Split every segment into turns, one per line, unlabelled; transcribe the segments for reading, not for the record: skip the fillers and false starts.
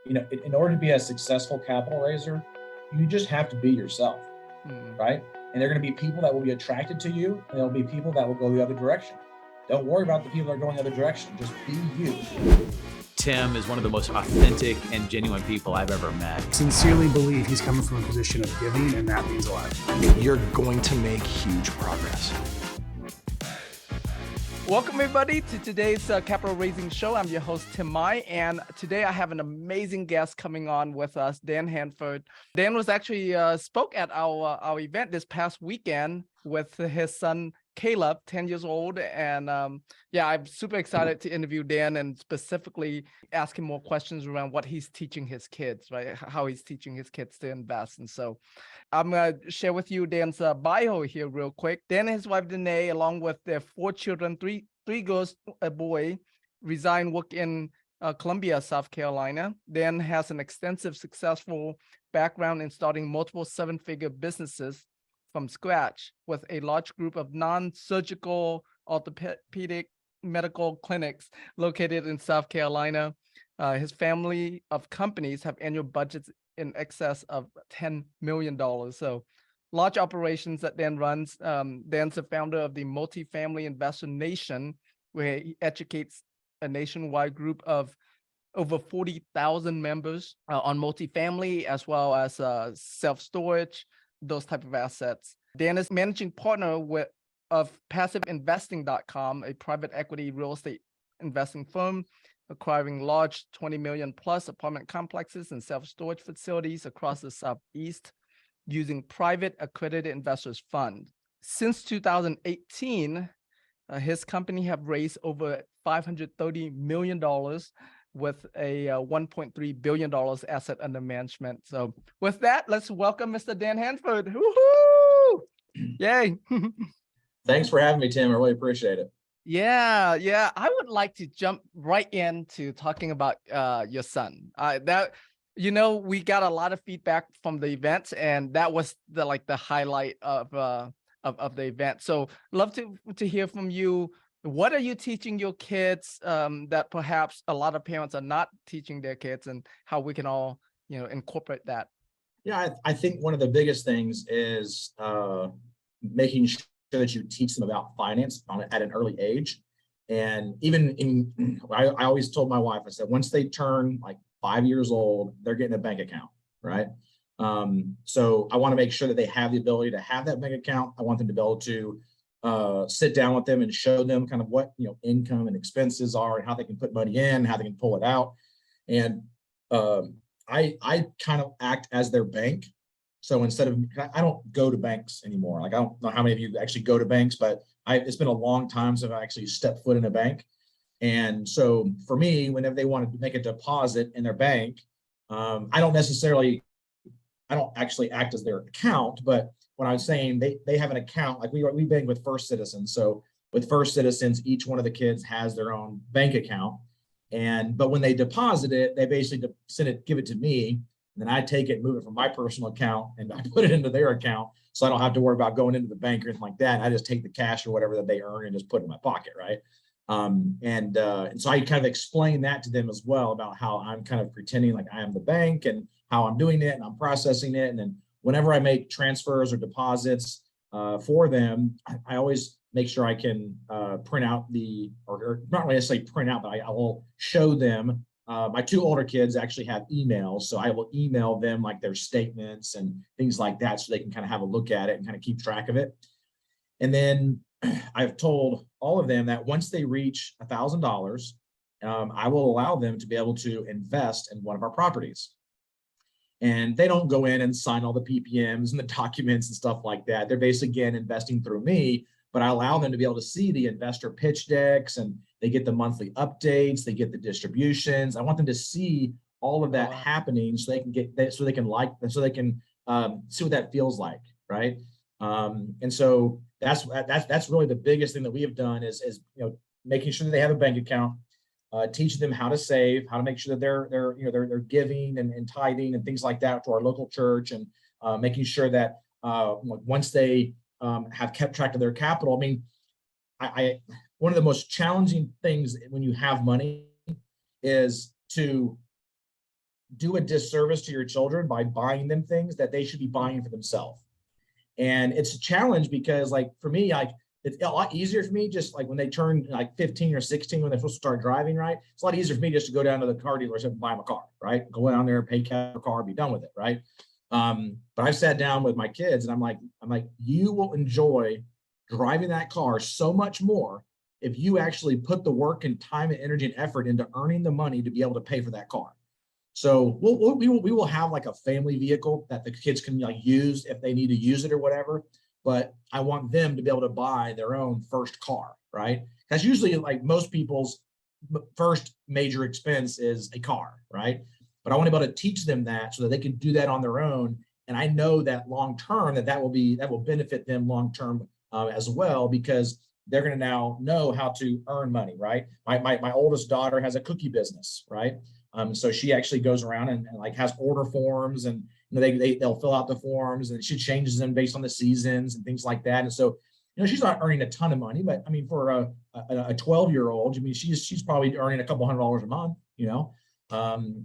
in order to be a successful capital raiser, you just have to be yourself, right? And there are going to be people that will be attracted to you, and there'll be people that will go the other direction. Don't worry about the people that are going the other direction. Just be you.
Tim is one of the most authentic and genuine people I've ever met.
Sincerely believe he's coming from a position of giving, and that means a lot.
You're going to make huge progress.
Welcome, everybody, to today's Capital Raising Show. I'm your host, Tim Mai, and today I have an amazing guest coming on with us, Dan Handford. Dan was actually spoke at our event this past weekend with his son, Caleb, 10 years old. And I'm super excited to interview Dan and specifically ask him more questions around what he's teaching his kids, right? How he's teaching his kids to invest. And so I'm going to share with you Dan's bio here real quick. Dan and his wife, Danae, along with their 4 children, three girls, a boy, reside and work in Columbia, South Carolina. Dan has an extensive, successful background in starting multiple 7-figure businesses from scratch with a large group of non-surgical orthopedic medical clinics located in South Carolina. His family of companies have annual budgets in excess of $10 million. So large operations that Dan runs. Dan's the founder of the Multifamily Investor Nation, where he educates a nationwide group of over 40,000 members on multifamily, as well as self-storage, those type of assets. Dan is managing partner of PassiveInvesting.com, a private equity real estate investing firm, acquiring large 20 million plus apartment complexes and self-storage facilities across the Southeast using private accredited investors fund. Since 2018, his company have raised over $530 million with a $1.3 billion asset under management. So with that, let's welcome Mr. Dan Handford. Woohoo! Yay.
Thanks for having me, Tim. I really appreciate it.
Yeah. I would like to jump right into talking about your son. We got a lot of feedback from the event, and that was the highlight of the event. So love to hear from you. What are you teaching your kids that perhaps a lot of parents are not teaching their kids, and how we can all, incorporate that?
Yeah, I think one of the biggest things is making sure that you teach them about finance at an early age. And even I always told my wife, I said, once they turn like 5 years old, they're getting a bank account, right? So I want to make sure that they have the ability to have that bank account. I want them to be able to sit down with them and show them kind of what income and expenses are, and how they can put money in, how they can pull it out. And I kind of act as their bank. So I don't go to banks anymore. Like, I don't know how many of you actually go to banks, but it's been a long time since I actually stepped foot in a bank. And so for me, whenever they want to make a deposit in their bank, I don't actually act as their account, but when I was saying they have an account, like we bank with First Citizens. So with First Citizens, each one of the kids has their own bank account. But when they deposit it, they basically give it to me, and then I take it, move it from my personal account, and I put it into their account. So I don't have to worry about going into the bank or anything like that. I just take the cash or whatever that they earn and just put it in my pocket, right? And so I kind of explain that to them as well, about how I'm kind of pretending like I am the bank and how I'm doing it and I'm processing it. And then whenever I make transfers or deposits for them, I always make sure I can print out or not necessarily print out, but I will show them. My 2 older kids actually have emails, so I will email them like their statements and things like that, so they can kind of have a look at it and kind of keep track of it. And then I've told all of them that once they reach $1,000, I will allow them to be able to invest in one of our properties. And they don't go in and sign all the PPMs and the documents and stuff like that. They're basically, again, investing through me, but I allow them to be able to see the investor pitch decks, and they get the monthly updates, they get the distributions. I want them to see all of that happening, so they can see what that feels like, right? And so that's really the biggest thing that we have done is making sure that they have a bank account, teaching them how to save, how to make sure that they're giving and tithing and things like that to our local church, and making sure that once they have kept track of their capital. I mean, one of the most challenging things when you have money is to do a disservice to your children by buying them things that they should be buying for themselves. And it's a challenge because, like, for me, like, it's a lot easier for me just like when they turn like 15 or 16, when they're supposed to start driving, right? It's a lot easier for me just to go down to the car dealership and buy them a car, right? Go down there, pay cash for a car, be done with it, right? But I've sat down with my kids and I'm like, you will enjoy driving that car so much more if you actually put the work and time and energy and effort into earning the money to be able to pay for that car. So we will have like a family vehicle that the kids can like use if they need to use it or whatever. But I want them to be able to buy their own first car, right? That's usually like most people's first major expense is a car, right? But I want to be able to teach them that so that they can do that on their own. And I know that long term that will benefit them long term as well, because they're going to now know how to earn money, right? My oldest daughter has a cookie business, right? So she actually goes around and like has order forms, and you know, they'll fill out the forms, and she changes them based on the seasons and things like that. And so, you know, she's not earning a ton of money, but I mean, for a 12-year-old, I mean, she's probably earning a couple $100 a month, you know.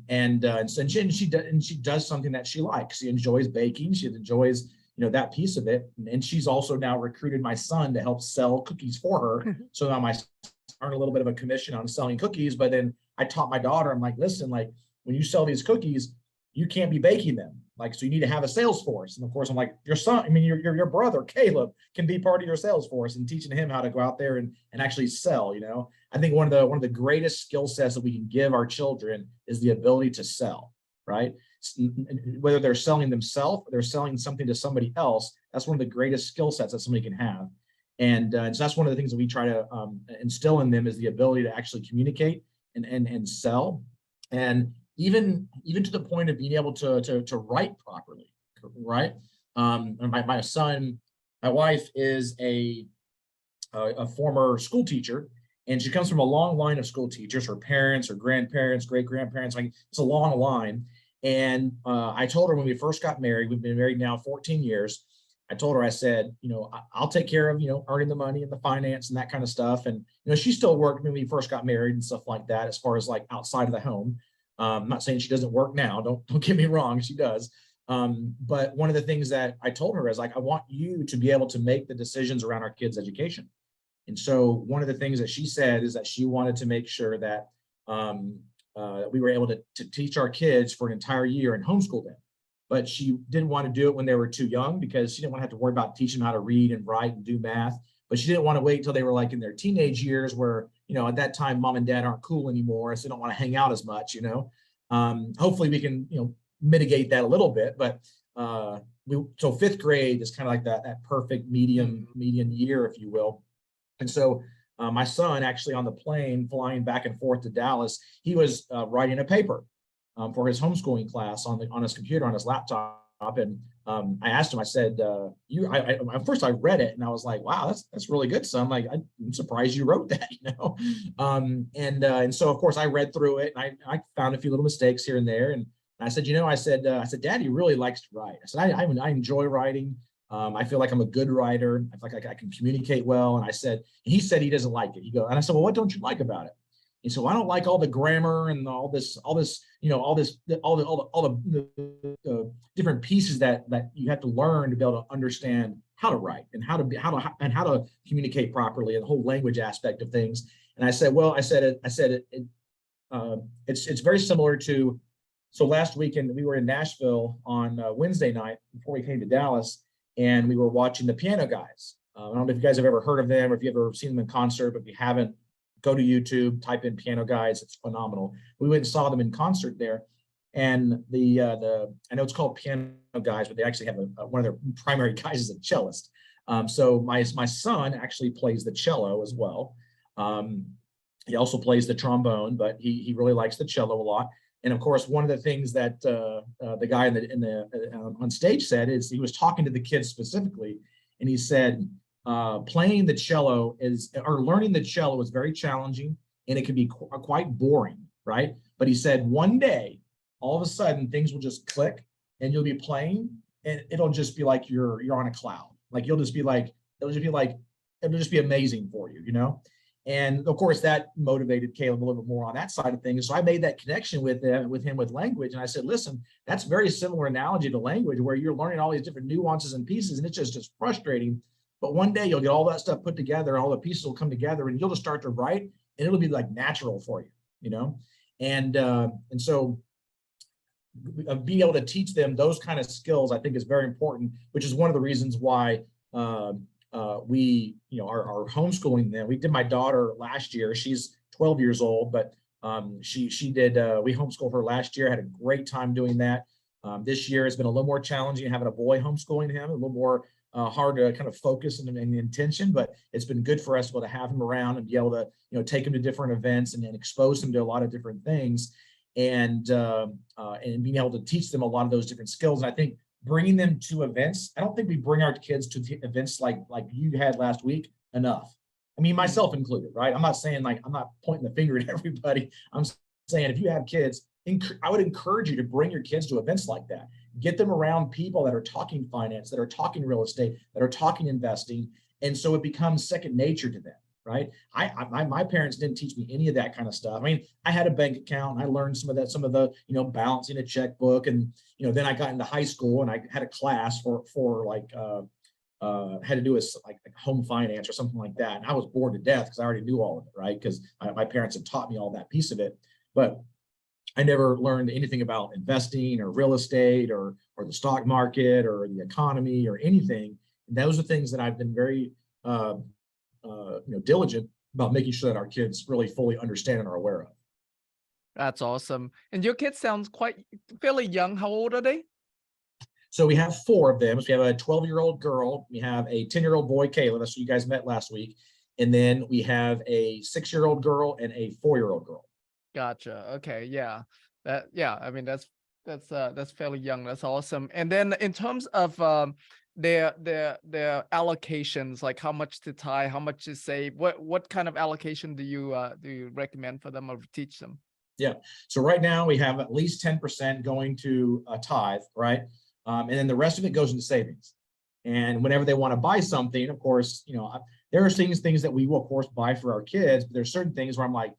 And she does something that she likes. She enjoys baking. She enjoys, you know, that piece of it. And she's also now recruited my son to help sell cookies for her. So now my son earned a little bit of a commission on selling cookies. But then I taught my daughter, I'm like, listen, like when you sell these cookies, you can't be baking them. Like, so you need to have a sales force. And of course, I'm like, your son, I mean, your brother, Caleb, can be part of your sales force, and teaching him how to go out there and actually sell, you know. I think one of the greatest skill sets that we can give our children is the ability to sell, right? Whether they're selling themselves or they're selling something to somebody else, that's one of the greatest skill sets that somebody can have. And so that's one of the things that we try to instill in them, is the ability to actually communicate and sell. And even to the point of being able to write properly, right? My son, my wife is a former school teacher, and she comes from a long line of school teachers, her parents, her grandparents, great grandparents. Like, it's a long line. And I told her when we first got married, we've been married now 14 years. I told her, I said, you know, I'll take care of, you know, earning the money and the finance and that kind of stuff. And, you know, she still worked when we first got married and stuff like that, as far as like outside of the home. I'm not saying she doesn't work now. Don't get me wrong. She does. But one of the things that I told her is, like, I want you to be able to make the decisions around our kids' education. And so one of the things that she said is that she wanted to make sure that we were able to teach our kids for an entire year and homeschool them. But she didn't want to do it when they were too young, because she didn't want to have to worry about teaching them how to read and write and do math. But she didn't want to wait until they were like in their teenage years, where, you know, at that time, mom and dad aren't cool anymore, so they don't want to hang out as much, you know. Hopefully we can, you know, mitigate that a little bit. But so fifth grade is kind of like that perfect median year, if you will. And so my son, actually on the plane flying back and forth to Dallas, he was writing a paper for his homeschooling class on his computer, on his laptop. And I asked him, I said, first I read it and I was like, wow, that's really good, son. Like, I'm surprised you wrote that, you know? And so of course I read through it, and I found a few little mistakes here and there. And I said, you know, I said, Daddy really likes to write. I said, I enjoy writing. I feel like I'm a good writer. I feel like I can communicate well. And he said he doesn't like it. And I said, well, what don't you like about it? He said, well, I don't like all the grammar and all the different pieces that you have to learn to be able to understand how to write and how to communicate properly, and the whole language aspect of things. And I said, well, it's very similar to, so last weekend we were in Nashville on Wednesday night before we came to Dallas, and we were watching the Piano Guys. I don't know if you guys have ever heard of them or if you've ever seen them in concert, but if you haven't, go to YouTube, type in Piano Guys. It's phenomenal. We went and saw them in concert there. And I know it's called Piano Guys, but they actually have one of their primary guys is a cellist. So my son actually plays the cello as well. He also plays the trombone, but he really likes the cello a lot. And of course, one of the things that the guy on stage said is, he was talking to the kids specifically, and he said, learning the cello is very challenging, and it can be quite boring, right? But he said one day, all of a sudden, things will just click, and you'll be playing, and it'll just be like you're on a cloud. Like it'll just be amazing for you, you know? And of course, that motivated Caleb a little bit more on that side of things. So I made that connection with him with language. And I said, listen, that's very similar analogy to language where you're learning all these different nuances and pieces, and it's just frustrating. But one day you'll get all that stuff put together, all the pieces will come together, and you'll just start to write, and it'll be like natural for you, you know? And so being able to teach them those kind of skills, I think, is very important, which is one of the reasons why we, are homeschooling them. We did my daughter last year. She's 12 years old, but she did, we homeschooled her last year, had a great time doing that. This year has been a little more challenging having a boy homeschooling him, a little more hard to kind of focus and intention, but it's been good for us to be able to have him around and be able to, take him to different events and expose him to a lot of different things, and being able to teach them a lot of those different skills. And I think bringing them to events, I don't think we bring our kids to events like you had last week enough. I mean, myself included, right? I'm not saying I'm not pointing the finger at everybody. I'm saying if you have kids, I would encourage you to bring your kids to events like that. Get them around people that are talking finance, that are talking real estate, that are talking investing. And so it becomes second nature to them, right? My parents didn't teach me any of that kind of stuff. I mean, I had a bank account and I learned some of the, balancing a checkbook. And, then I got into high school and I had a class for had to do with like home finance or something like that. And I was bored to death because I already knew all of it, right? Because my parents had taught me all that piece of it. But I never learned anything about investing or real estate or the stock market or the economy or anything. And those are things that I've been very diligent about making sure that our kids really fully understand and are aware of.
That's awesome. And your kids sounds fairly young. How old are they?
So we have 4 of them. So we have a 12-year-old girl. We have a 10-year-old boy, Caleb. That's who you guys met last week. And then we have a 6-year-old girl and a 4-year-old girl.
Gotcha. Okay. Yeah. I mean, that's fairly young. That's awesome. And then in terms of their allocations, like how much to tie, how much to save, what kind of allocation do you recommend for them or teach them?
Yeah. So right now we have at least 10% going to a tithe, right? And then the rest of it goes into savings. And whenever they want to buy something, of course, there are things that we will, of course, buy for our kids, but there's certain things where I'm like,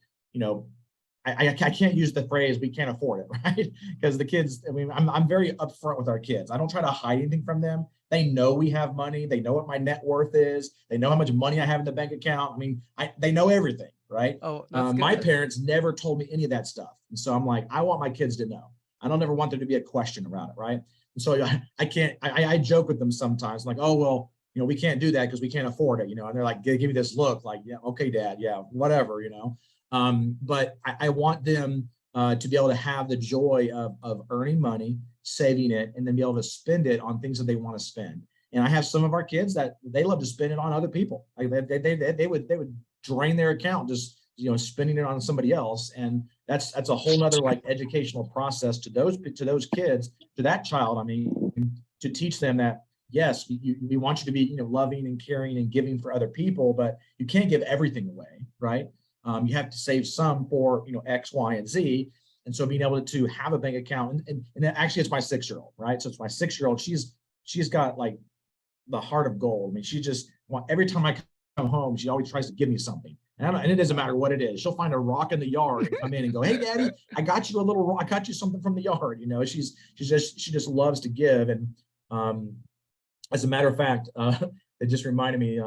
I can't use the phrase we can't afford it, right? Because the kids, I mean, I'm very upfront with our kids. I don't try to hide anything from them. They know we have money. They know what my net worth is. They know how much money I have in the bank account. I mean, they know everything, right?
Oh, that's
my
good.
parents never told me any of that stuff. And so I'm like, I want my kids to know. I don't ever want there to be a question around it, right? And so I joke with them sometimes, like, oh, well, we can't do that because we can't afford it, and they're like, give me this look like, yeah, okay, dad, yeah, whatever, but I want them to be able to have the joy of earning money, saving it, and then be able to spend it on things that they want to spend. And I have some of our kids that they love to spend it on other people. Like they would drain their account just spending it on somebody else. And that's a whole nother like educational process to those kids, to that child. I mean, to teach them that yes, we want you to be loving and caring and giving for other people, but you can't give everything away, right? You have to save some for X, Y, and Z. And so being able to have a bank account, and actually it's my 6-year-old, right? So it's my 6-year-old. She's got like the heart of gold. I mean, she just every time I come home, she always tries to give me something. And it doesn't matter what it is. She'll find a rock in the yard and come in and go, "Hey, Daddy, I got you a little rock. I got you something from the yard." She just loves to give. And as a matter of fact, it just reminded me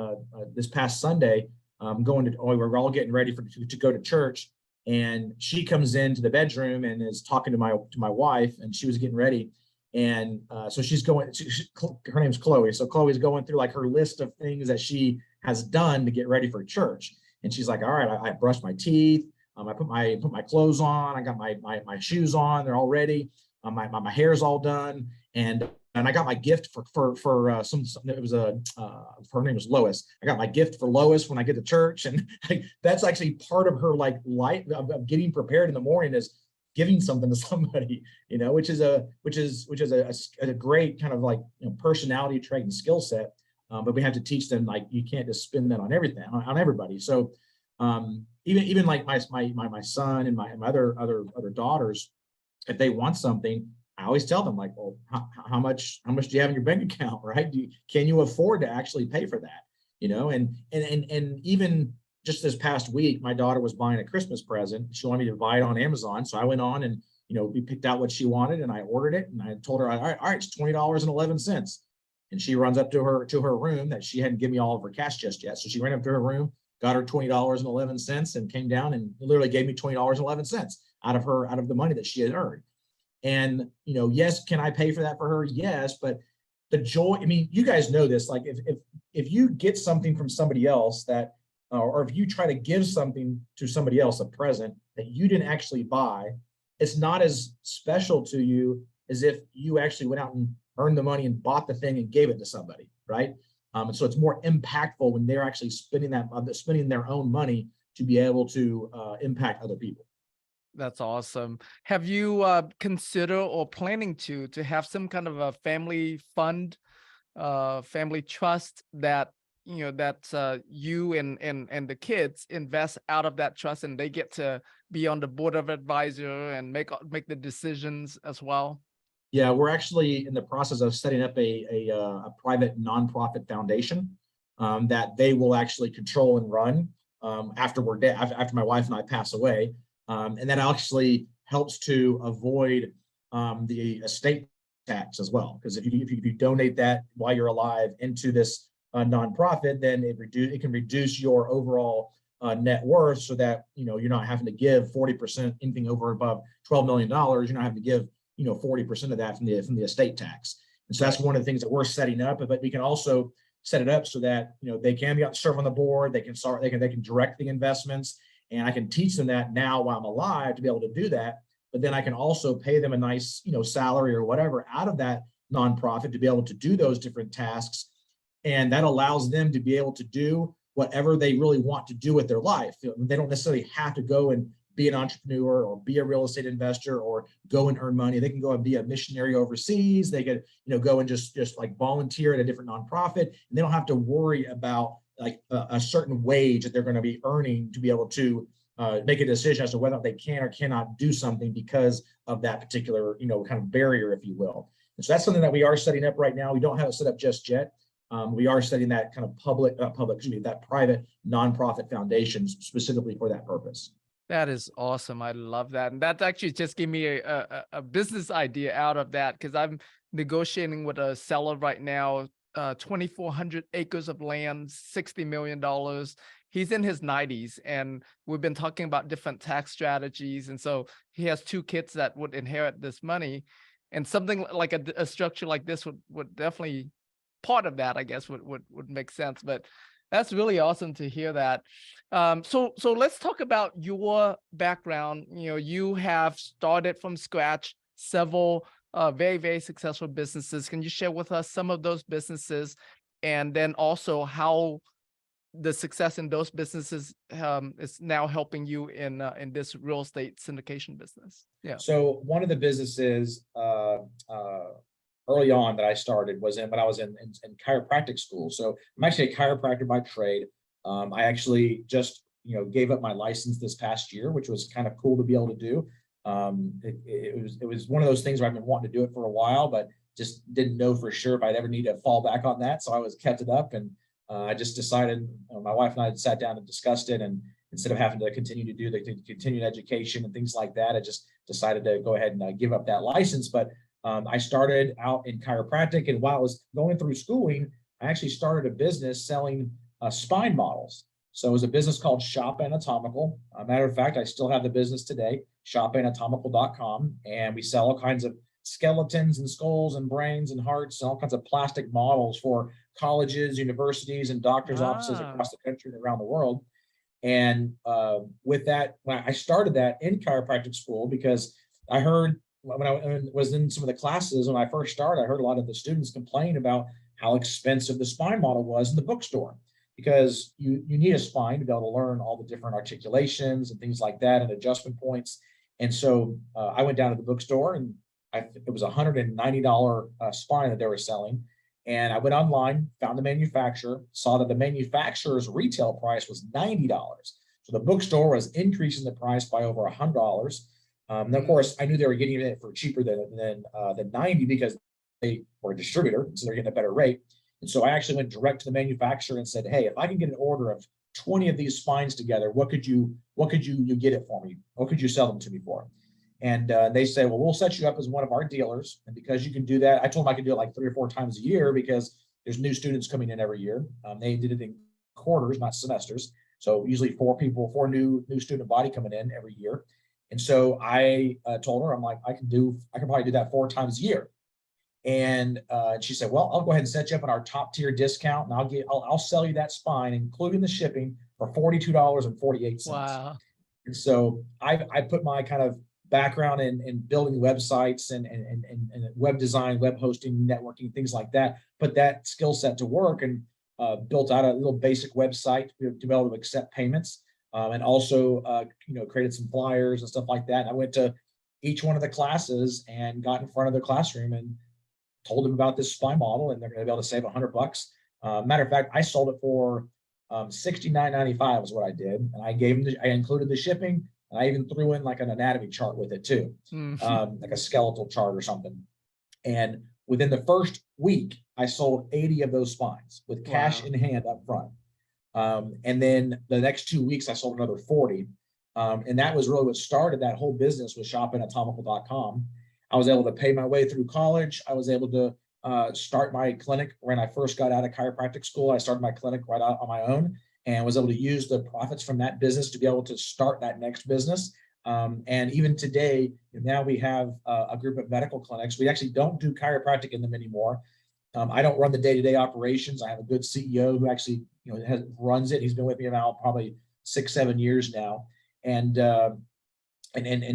this past Sunday. We're all getting ready to go to church, and she comes into the bedroom and is talking to my wife, and she was getting ready, and so she's going. Her name's Chloe, so Chloe's going through like her list of things that she has done to get ready for church, and she's like, "All right, I brushed my teeth, I put my clothes on, I got my shoes on, they're all ready, my hair's all done, and I got my gift for it was her name was Lois. I got my gift for Lois when I get to church." And that's actually part of her like life of getting prepared in the morning, is giving something to somebody, which is a great kind of like personality trait and skill set. But we have to teach them like you can't just spend that on everything, on everybody. So even like my son and my other daughters, if they want something, I always tell them like, well, how much do you have in your bank account, right? Can you afford to actually pay for that? And even just this past week, my daughter was buying a Christmas present. She wanted me to buy it on Amazon. So I went on and, we picked out what she wanted and I ordered it. And I told her, all right, it's $20.11. And she runs up to her room that she hadn't given me all of her cash just yet. So she ran up to her room, got her $20.11 and came down and literally gave me $20.11 out of the money that she had earned. And, yes, can I pay for that for her? Yes. But the joy, I mean, you guys know this, like if you get something from somebody else that, or if you try to give something to somebody else, a present that you didn't actually buy, it's not as special to you as if you actually went out and earned the money and bought the thing and gave it to somebody, right? And so it's more impactful when they're actually spending their own money to be able to impact other people.
That's awesome. Have you considered or planning to have some kind of a family fund, family trust that you and the kids invest out of that trust, and they get to be on the board of advisor and make the decisions as well?
Yeah, we're actually in the process of setting up a private nonprofit foundation that they will actually control and run after we're dead, after my wife and I pass away, and that actually helps to avoid the estate tax as well. Because if you donate that while you're alive into this nonprofit, then it can reduce your overall net worth, so that you're not having to give 40%, anything over above $12 million. You're not having to give 40% of that from the estate tax. And so that's one of the things that we're setting up. But we can also set it up so that they can be out to serve on the board. They can direct the investments, and I can teach them that now while I'm alive to be able to do that. But then I can also pay them a nice salary or whatever out of that nonprofit to be able to do those different tasks. And that allows them to be able to do whatever they really want to do with their life. They don't necessarily have to go and be an entrepreneur or be a real estate investor or go and earn money. They can go and be a missionary overseas. They could, go and just like volunteer at a different nonprofit, and they don't have to worry about like a certain wage that they're going to be earning to be able to make a decision as to whether they can or cannot do something because of that particular, kind of barrier, if you will. And so that's something that we are setting up right now. We don't have it set up just yet. We are setting that kind of that private nonprofit foundation specifically for that purpose.
That is awesome. I love that. And that actually just gave me a business idea out of that, because I'm negotiating with a seller right now, 2,400 acres of land, $60 million. He's in his 90s, and we've been talking about different tax strategies. And so he has 2 kids that would inherit this money, and something like a structure like this would definitely, part of that, I guess, would make sense. But that's really awesome to hear that. So let's talk about your background. You have started from scratch several very, very successful businesses. Can you share with us some of those businesses, and then also how the success in those businesses is now helping you in this real estate syndication business? Yeah.
So one of the businesses early on that I started was when I was in chiropractic school. So I'm actually a chiropractor by trade. I actually just gave up my license this past year, which was kind of cool to be able to do. It was one of those things where I've been wanting to do it for a while, but just didn't know for sure if I'd ever need to fall back on that. So I kept it up, and I just decided, my wife and I had sat down and discussed it, and instead of having to continue to do the continued education and things like that, I just decided to go ahead and give up that license. But I started out in chiropractic, and while I was going through schooling, I actually started a business selling spine models. So it was a business called Shop Anatomical. Matter of fact, I still have the business today, shopanatomical.com, and we sell all kinds of skeletons and skulls and brains and hearts and all kinds of plastic models for colleges, universities, and doctors' offices across the country and around the world. And with that, when I started that in chiropractic school, because I heard when I was in some of the classes when I first started, I heard a lot of the students complain about how expensive the spine model was in the bookstore, because you need a spine to be able to learn all the different articulations and things like that and adjustment points. And so I went down to the bookstore, and it was a $190 spine that they were selling. And I went online, found the manufacturer, saw that the manufacturer's retail price was $90. So the bookstore was increasing the price by over $100. And of course, I knew they were getting it for cheaper than 90 because they were a distributor, so they're getting a better rate. And so I actually went direct to the manufacturer and said, hey, if I can get an order of 20 of these spines together. What could you get it for me? What could you sell them to me for? And they say, well, we'll set you up as one of our dealers. And because you can do that, I told them I could do it like 3 or 4 times a year because there's new students coming in every year. They did it in quarters, not semesters. So usually 4 new student body coming in every year. And so I told her, I'm like, I can probably do that 4 times a year. And she said, well, I'll go ahead and set you up on our top tier discount, and I'll sell you that spine, including the shipping, for $42.48.
Wow.
And so I put my kind of background in building websites and web design, web hosting, networking, things like that, put that skill set to work, and built out a little basic website to be able to accept payments, and also created some flyers and stuff like that. And I went to each one of the classes and got in front of the classroom and told them about this spy model, and they're going to be able to save $100. Matter of fact, I sold it for $69.95 is what I did, and I included the shipping, and I even threw in like an anatomy chart with it too, like a skeletal chart or something. And within the first week, I sold 80 of those spines with cash in hand up front. And then the next 2 weeks, I sold another 40. And that was really what started that whole business with shopanatomical.com. I was able to pay my way through college. I was able to start my clinic when I first got out of chiropractic school. I started my clinic right out on my own and was able to use the profits from that business to be able to start that next business. And even today, now we have a group of medical clinics. We actually don't do chiropractic in them anymore. I don't run the day-to-day operations. I have a good CEO who actually runs it. He's been with me now probably 6-7 years now. And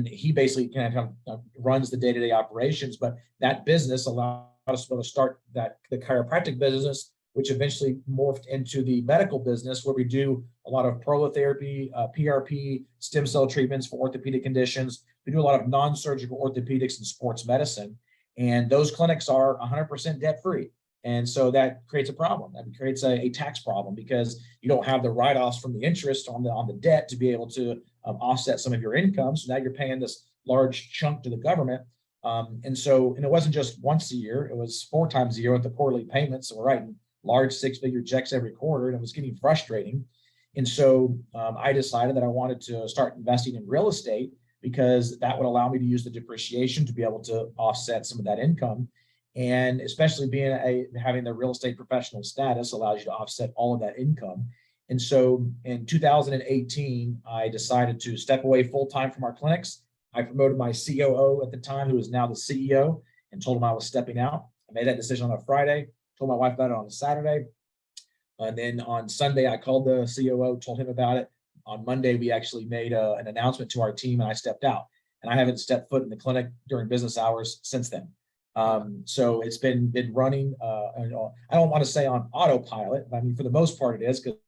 he basically kind of runs the day-to-day operations, but that business allowed us to be able to start the chiropractic business, which eventually morphed into the medical business, where we do a lot of prolotherapy, PRP, stem cell treatments for orthopedic conditions. We do a lot of non-surgical orthopedics and sports medicine, and those clinics are 100% debt-free. And so that creates a problem. That creates a tax problem because you don't have the write-offs from the interest on the debt to be able to offset some of your income. So now you're paying this large chunk to the government. And it wasn't just once a year, it was 4 times a year with the quarterly payments. So we're writing large 6-figure checks every quarter, and it was getting frustrating. And so I decided that I wanted to start investing in real estate because that would allow me to use the depreciation to be able to offset some of that income. And especially having the real estate professional status allows you to offset all of that income. And so in 2018, I decided to step away full-time from our clinics. I promoted my COO at the time, who is now the CEO, and told him I was stepping out. I made that decision on a Friday, told my wife about it on a Saturday. And then on Sunday, I called the COO, told him about it. On Monday, we actually made an announcement to our team, and I stepped out. And I haven't stepped foot in the clinic during business hours since then. So it's been running, I don't want to say on autopilot, but I mean, for the most part it is, because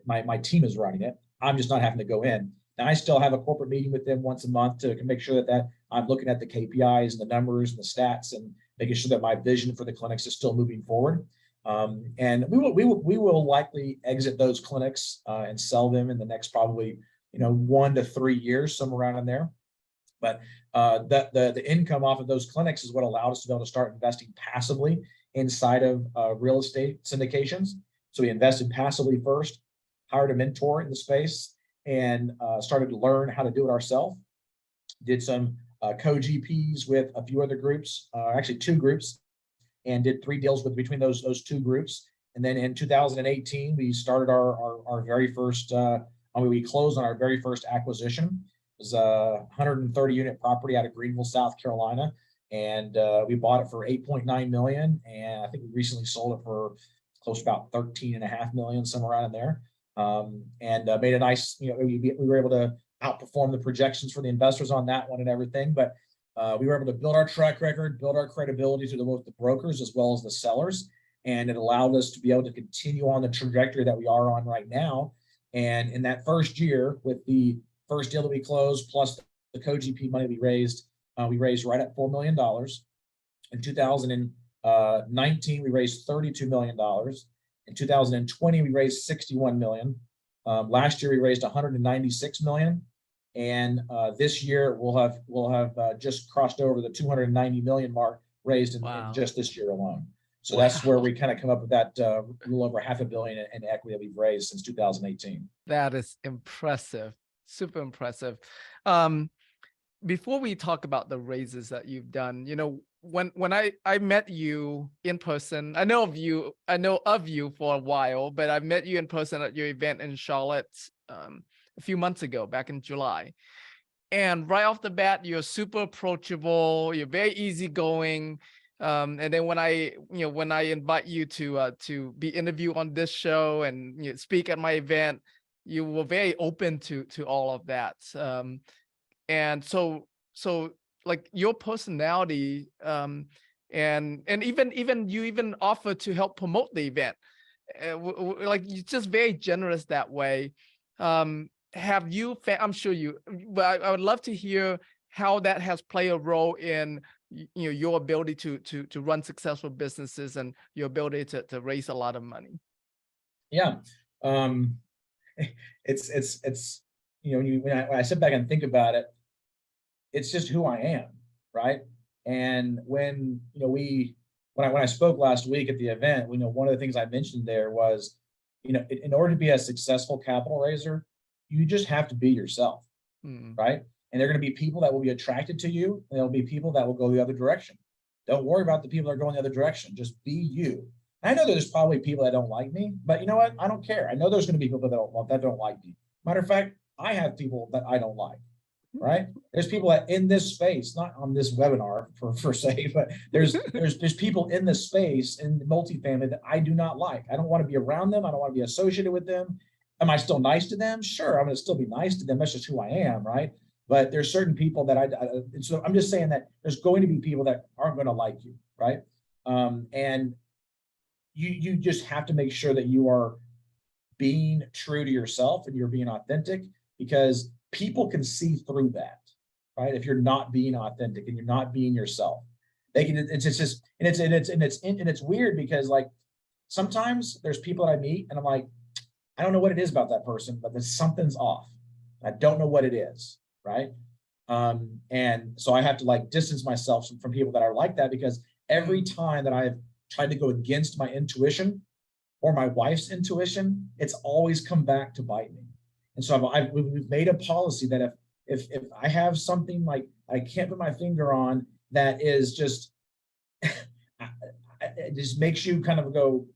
my team is running it. I'm just not having to go in. Now I still have a corporate meeting with them once a month to make sure that I'm looking at the KPIs and the numbers and the stats and making sure that my vision for the clinics is still moving forward. And we will likely exit those clinics and sell them in the next probably 1 to 3 years, somewhere around in there. But the income off of those clinics is what allowed us to be able to start investing passively inside of real estate syndications. So we invested passively first, hired a mentor in the space, and started to learn how to do it ourselves. Did some co-GPs with a few other groups, actually 2 groups, and did 3 deals between those 2 groups. And then in 2018, we started our very first, we closed on our very first acquisition. It was a 130 unit property out of Greenville, South Carolina. And we bought it for $8.9 million. And I think we recently sold it for close to about $13.5 million, somewhere around in there. And made a nice, we were able to outperform the projections for the investors on that one and everything. But we were able to build our track record, build our credibility to both the brokers as well as the sellers. And it allowed us to be able to continue on the trajectory that we are on right now. And in that first year, with the first deal that we closed, plus the co-GP money we raised right at $4 million. In 2019, we raised $32 million. In 2020, we raised $61 million. Last year, we raised $196 million. And this year, we'll have just crossed over the $290 million mark raised in just this year alone. So that's where we kind of come up with that a little over $500 million in equity that we've raised since 2018.
That is impressive, super impressive. Before we talk about the raises that you've done, when I met you in person, I know of you for a while, but I met you in person at your event in Charlotte a few months ago, back in July. And right off the bat, you're super approachable, you're very easygoing. And then when I invite you to be interviewed on this show and speak at my event, you were very open to all of that. And so like your personality, and even you even offer to help promote the event. Like you're just very generous that way. Have you, I'm sure but I would love to hear how that has played a role in your ability to run successful businesses and your ability to raise a lot of money.
Yeah. It's when I sit back and think about it, it's just who I am, right? And when I spoke last week at the event, one of the things I mentioned there was, in order to be a successful capital raiser, you just have to be yourself, right? And there are going to be people that will be attracted to you, and there'll be people that will go the other direction. Don't worry about the people that are going the other direction. Just be you. I know there's probably people that don't like me, but you know what? I don't care. I know there's going to be people that don't like me. Matter of fact, I have people that I don't like, right? There's people that in this space, not on this webinar per se, but there's people in this space in multifamily that I do not like. I don't want to be around them. I don't want to be associated with them. Am I still nice to them? Sure, I'm going to still be nice to them. That's just who I am, right? But there's certain people that so I'm just saying that there's going to be people that aren't going to like you, right? And you just have to make sure that you are being true to yourself and you're being authentic, because people can see through that, right? If you're not being authentic and you're not being yourself, they can. It's weird because like sometimes there's people that I meet and I'm like, I don't know what it is about that person, but there's something's off. I don't know what it is, right? And so I have to like distance myself from people that are like that, because every time that I've tried to go against my intuition or my wife's intuition, it's always come back to bite me. And so we've made a policy that if I have something like I can't put my finger on that is just, it just makes you kind of go,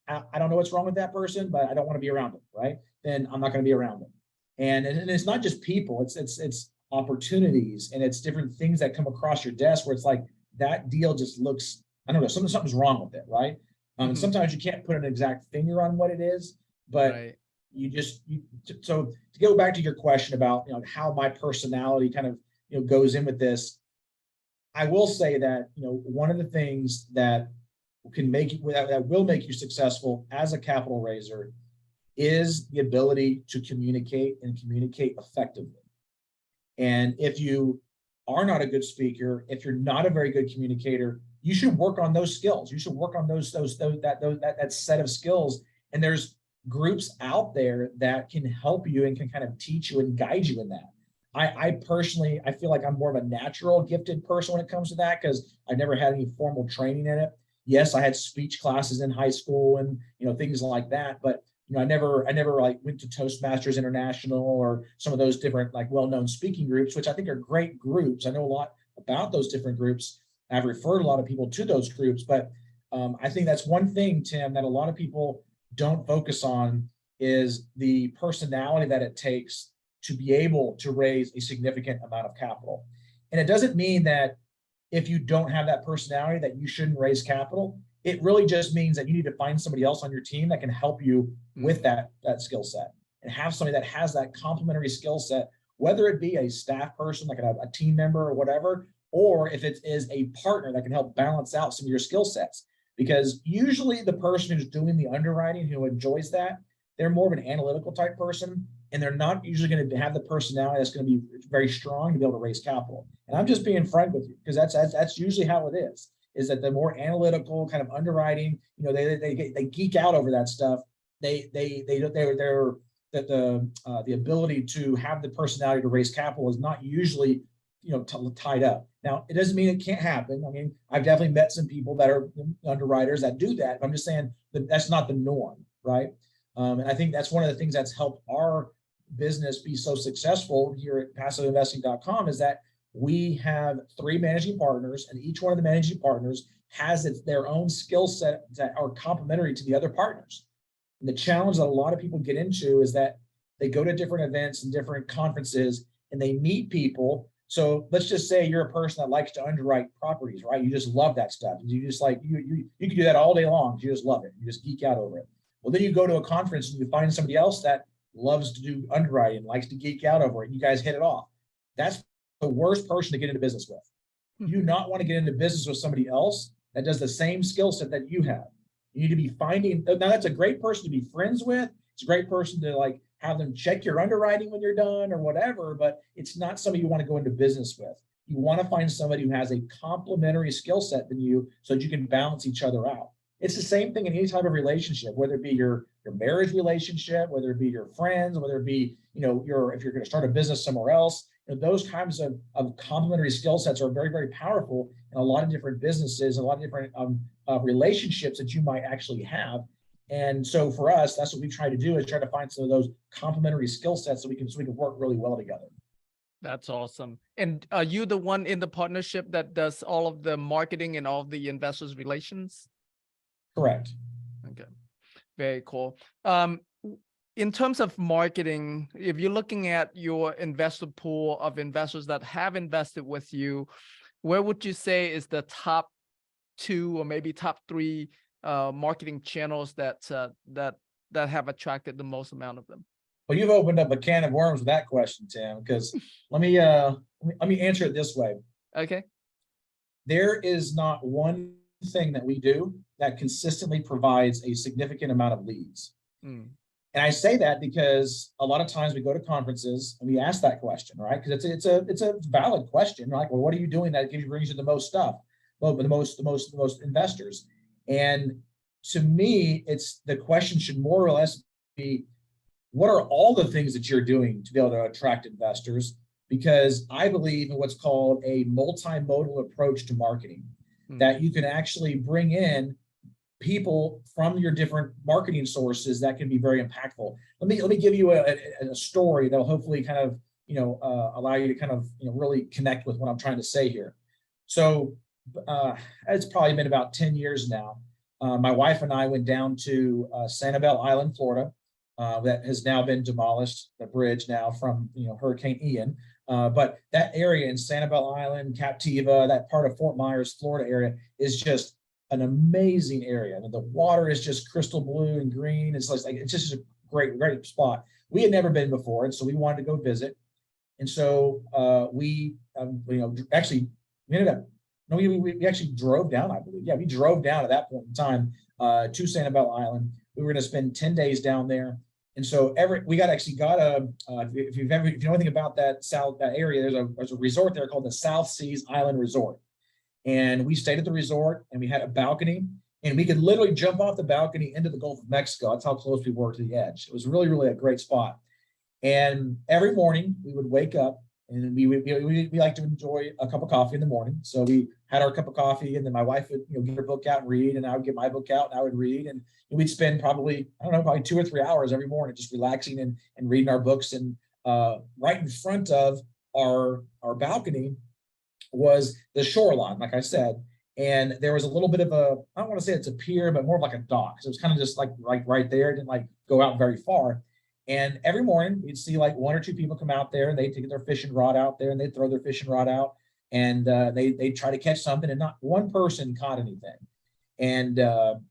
I don't know what's wrong with that person, but I don't want to be around them, right? Then I'm not going to be around them. And it's not just people, it's opportunities, and it's different things that come across your desk where it's like that deal just looks, I don't know, something's wrong with it, right? And sometimes you can't put an exact finger on what it is, but right. So to go back to your question about how my personality kind of goes in with this, I will say that one of the things that will make you successful as a capital raiser is the ability to communicate effectively. And if you are not a good speaker, if you're not a very good communicator, you should work on those skills. You should work on that set of skills. And there's groups out there that can help you and can kind of teach you and guide you in that. I personally, I feel like I'm more of a natural gifted person when it comes to that, because I never had any formal training in it. Yes, I had speech classes in high school and things like that, but I never like went to Toastmasters International or some of those different like well-known speaking groups, which I think are great groups. I know a lot about those different groups. I've referred a lot of people to those groups, but I think that's one thing, Tim, that a lot of people don't focus on is the personality that it takes to be able to raise a significant amount of capital. And it doesn't mean that if you don't have that personality that you shouldn't raise capital. It really just means that you need to find somebody else on your team that can help you with that skill set, and have somebody that has that complementary skill set, whether it be a staff person, like a team member or whatever, or if it is a partner that can help balance out some of your skill sets. Because usually the person who's doing the underwriting, who enjoys that, they're more of an analytical type person, and they're not usually going to have the personality that's going to be very strong to be able to raise capital. And I'm just being frank with you, because that's usually how it is that the more analytical kind of underwriting, they geek out over that stuff. The ability to have the personality to raise capital is not usually tied up. Now, it doesn't mean it can't happen. I mean, I've definitely met some people that are underwriters that do that. I'm just saying that that's not the norm, right? And I think that's one of the things that's helped our business be so successful here at PassiveInvesting.com is that we have 3 managing partners, and each one of the managing partners has their own skill set that are complementary to the other partners. And the challenge that a lot of people get into is that they go to different events and different conferences and they meet people. So let's just say you're a person that likes to underwrite properties, right? You just love that stuff. You just like, you can do that all day long. You just love it. You just geek out over it. Well, then you go to a conference and you find somebody else that loves to do underwriting, likes to geek out over it. You guys hit it off. That's the worst person to get into business with. You do not want to get into business with somebody else that does the same skill set that you have. You need to be finding, now that's a great person to be friends with. It's a great person to like have them check your underwriting when you're done or whatever, but it's not somebody you want to go into business with. You want to find somebody who has a complementary skill set than you so that you can balance each other out. It's the same thing in any type of relationship, whether it be your marriage relationship, whether it be your friends, whether it be, if you're going to start a business somewhere else, those kinds of complementary skill sets are very, very powerful in a lot of different businesses, a lot of different relationships that you might actually have. And so for us, that's what we try to do is try to find some of those complementary skill sets so we can work really well together.
That's awesome. And are you the one in the partnership that does all of the marketing and all of the investors relations?
Correct.
Okay, very cool. In terms of marketing, if you're looking at your investor pool of investors that have invested with you, where would you say is the top 2 or maybe top 3 marketing channels that have attracted the most amount of them?
Well, you've opened up a can of worms with that question, Tim, because let me answer it this way.
Okay.
There is not one thing that we do that consistently provides a significant amount of leads. And I say that because a lot of times we go to conferences and we ask that question, right? Because it's a valid question. You're like, well, what are you doing that brings you the most stuff? Well, the most investors. And to me, it's the question should more or less be, what are all the things that you're doing to be able to attract investors? Because I believe in what's called a multimodal approach to marketing, that you can actually bring in people from your different marketing sources that can be very impactful. Let me give you a story that'll hopefully kind of allow you to kind of really connect with what I'm trying to say here. So it's probably been about 10 years now. My wife and I went down to Sanibel Island, Florida. That has now been demolished, the bridge now from Hurricane Ian. But that area in Sanibel Island, Captiva, that part of Fort Myers, Florida area is just an amazing area. I mean, the water is just crystal blue and green. It's just a great spot. We had never been before, and so we wanted to go visit. And so we actually drove down, I believe. Yeah, we drove down at that point in time to Sanibel Island. We were going to spend 10 days down there. And so if you know anything about that area, there's a resort there called the South Seas Island Resort. And we stayed at the resort and we had a balcony and we could literally jump off the balcony into the Gulf of Mexico. That's how close we were to the edge. It was really, really a great spot. And every morning we would wake up and we like to enjoy a cup of coffee in the morning. So we had our cup of coffee and then my wife would get her book out and read, and I would get my book out and I would read, and we'd spend probably 2 or 3 hours every morning just relaxing and reading our books. And right in front of our balcony was the shoreline, like I said. And there was a little bit of I don't want to say it's a pier, but more of like a dock. So it was kind of just like right there. It didn't go out very far. And every morning we'd see 1 or 2 people come out there and they'd take their fishing rod out there and they'd throw their fishing rod out and they try to catch something, and not one person caught anything. And then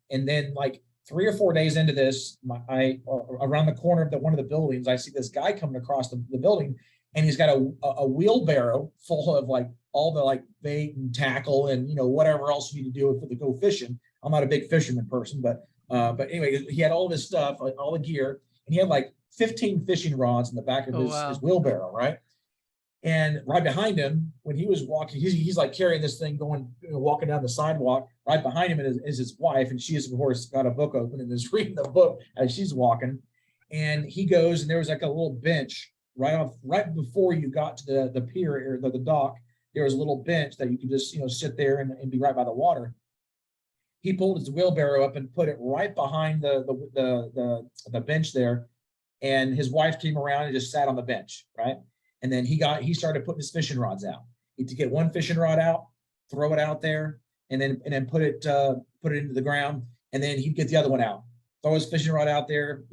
3 or 4 days into this, around the corner of one of the buildings, I see this guy coming across the building, and he's got a wheelbarrow full of all the bait and tackle and whatever else you need to do to go fishing. I'm not a big fisherman person, but anyway, he had all this stuff, all the gear, and he had 15 fishing rods in the back of his wheelbarrow, right? And right behind him, when he was walking, he's carrying this thing walking down the sidewalk. Right behind him is his wife, and she's of course got a book open and is reading the book as she's walking. And he goes, and there was a little bench right before you got to the pier or the dock. there was a little bench that you could just, sit there and be right by the water. He pulled his wheelbarrow up and put it right behind the bench there. And his wife came around and just sat on the bench, right? And then he started putting his fishing rods out. He'd get one fishing rod out, throw it out there, and then put it into the ground. And then he'd get the other one out, throw his fishing rod out there,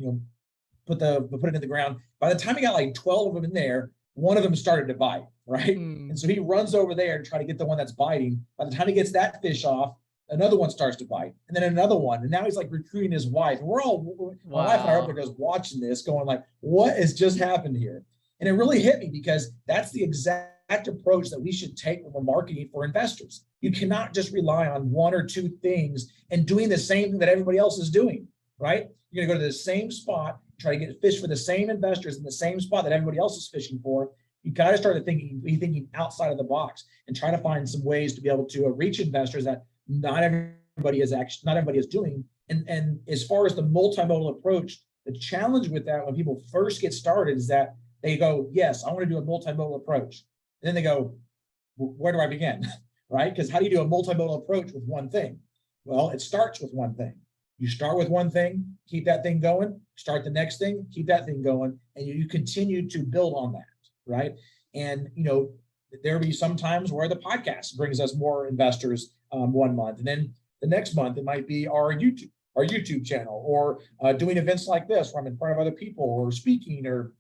put it in the ground. By the time he got like 12 of them in there, one of them started to bite, right? And so he runs over there to try to get the one that's biting. By the time he gets that fish off, another one starts to bite, and then another one. And now he's like recruiting his wife. And my wife and I are up there just watching this, going like, what has just happened here? And it really hit me, because that's the exact approach that we should take when we're marketing for investors. You cannot just rely on one or two things and doing the same thing that everybody else is doing, right? You're going to go to the same spot, try to get fish for the same investors in the same spot that everybody else is fishing for. You got to start thinking outside of the box and try to find some ways to be able to reach investors that not everybody is doing. And as far as the multimodal approach, the challenge with that when people first get started is that they go, yes, I want to do a multimodal approach. And then they go, where do I begin? Right? Because how do you do a multimodal approach with one thing? Well, it starts with one thing. You start with one thing, keep that thing going, start the next thing, keep that thing going, and you continue to build on that, right? And, there'll be some times where the podcast brings us more investors one month. And then the next month, it might be our YouTube channel, or doing events like this where I'm in front of other people, or speaking, or,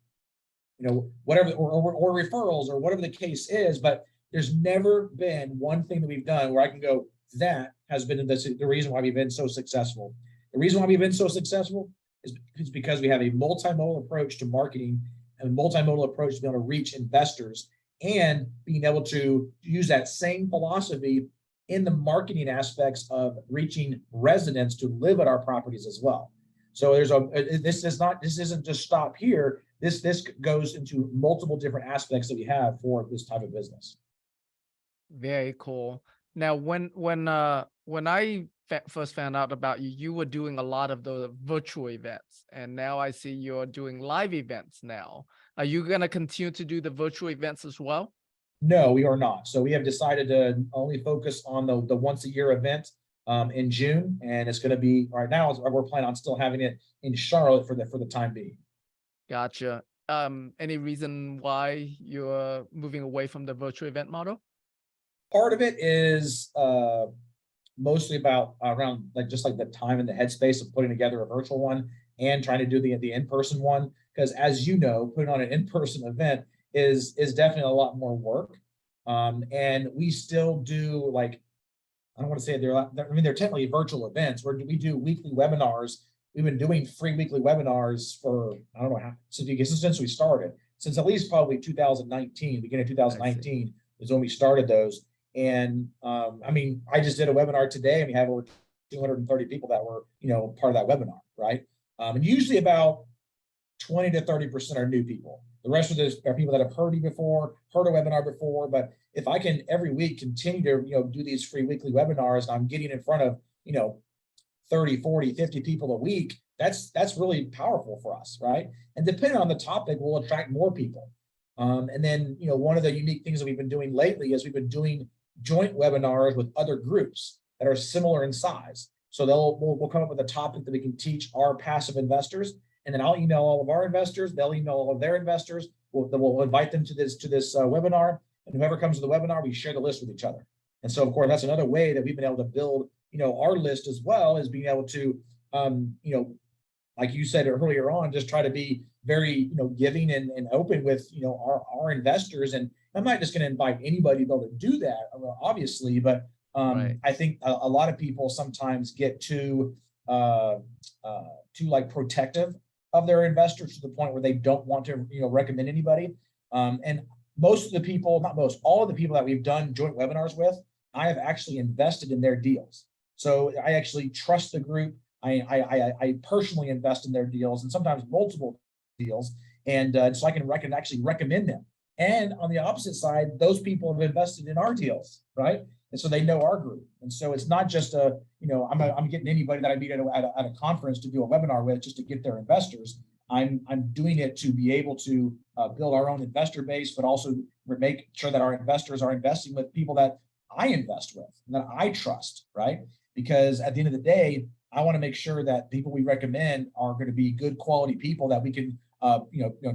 whatever, or referrals, or whatever the case is. But there's never been one thing that we've done where I can go, that has been the reason why we've been so successful. The reason why we've been so successful is because we have a multimodal approach to marketing, and a multimodal approach to be able to reach investors, and being able to use that same philosophy in the marketing aspects of reaching residents to live at our properties as well. So this isn't just stop here. This goes into multiple different aspects that we have for this type of business.
Very cool. Now, when I first found out about you, you were doing a lot of the virtual events, and now I see you're doing live events now. Are you going to continue to do the virtual events as well?
No, we are not. So we have decided to only focus on the once a year event in June, and it's going to be right now. We're planning on still having it in Charlotte for the time being.
Gotcha. Any reason why you're moving away from the virtual event model?
Part of it is mostly about around just the time and the headspace of putting together a virtual one and trying to do the in-person one. Because as you know, putting on an in-person event is definitely a lot more work. And we still do I don't want to say they're technically virtual events where we do weekly webinars. We've been doing free weekly webinars for, I don't know how, since we started, since at least probably 2019, beginning of 2019 is when we started those. And I just did a webinar today, and we have over 230 people that were, part of that webinar, right? And usually about 20 to 30% are new people. The rest of those are people that have heard a webinar before. But if I can every week continue to, do these free weekly webinars, and I'm getting in front of, 30, 40, 50 people a week, that's really powerful for us, right? And depending on the topic, we'll attract more people. And then, one of the unique things that we've been doing lately is we've been doing joint webinars with other groups that are similar in size. So we'll come up with a topic that we can teach our passive investors, and then I'll email all of our investors. They'll email all of their investors. We'll invite them to this webinar, and whoever comes to the webinar, we share the list with each other. And so, of course, that's another way that we've been able to build, our list as well, as being able to, like you said earlier on, just try to be very, giving and open with, our investors. And I'm not just going to invite anybody to be able to do that, obviously, but right. I think a lot of people sometimes get too protective of their investors to the point where they don't want to, recommend anybody. And most of the people, not most, all of the people that we've done joint webinars with, I have actually invested in their deals. So I actually trust the group. I personally invest in their deals, and sometimes multiple deals. And so I can actually recommend them. And on the opposite side, those people have invested in our deals, right? And so they know our group. And so it's not just I'm getting anybody that I meet at a conference to do a webinar with just to get their investors. I'm doing it to be able to build our own investor base, but also make sure that our investors are investing with people that I invest with and that I trust, right? Because at the end of the day, I want to make sure that people we recommend are going to be good quality people that we can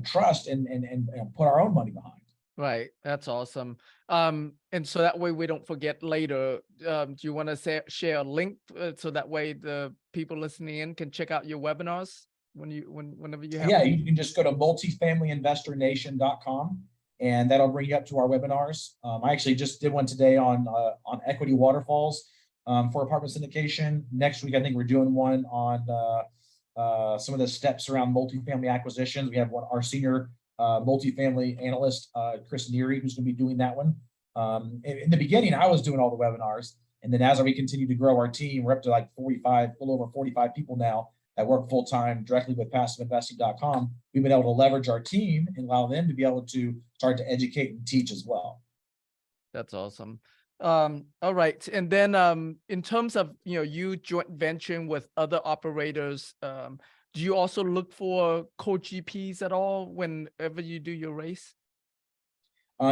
trust and put our own money behind.
Right. That's awesome. And so that way we don't forget later. Do you want to share a link so that way the people listening in can check out your webinars whenever you have
Yeah,
them?
you can just go to multifamilyinvestornation.com and that'll bring you up to our webinars. I actually just did one today on equity waterfalls for apartment syndication. Next week, I think we're doing one on some of the steps around multifamily acquisitions. We have our senior multifamily analyst, Chris Neary, who's going to be doing that one. In the beginning, I was doing all the webinars. And then as we continue to grow our team, we're up to like 45, a little over 45 people now that work full-time directly with passiveinvesting.com. We've been able to leverage our team and allow them to be able to start to educate and teach as well.
That's awesome. All right. And then in terms of, you joint venturing with other operators, do you also look for co-GPs at all whenever you do your race?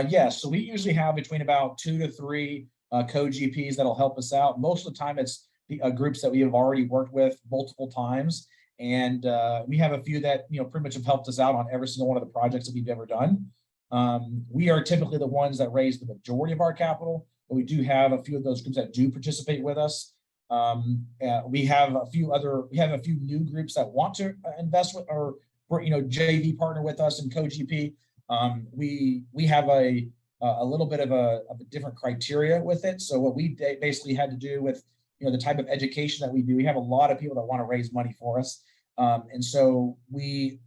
Yes. So we usually have between about 2 to 3 co-GPs that'll help us out. Most of the time it's the groups that we have already worked with multiple times. And we have a few that, pretty much have helped us out on every single one of the projects that we've ever done. We are typically the ones that raise the majority of our capital, but we do have a few of those groups that do participate with us. We have a few new groups that want to invest with or JV partner with us in co-GP. We have a little bit of a different criteria with it. So what we basically had to do with the type of education that we do, we have a lot of people that want to raise money for us, and so we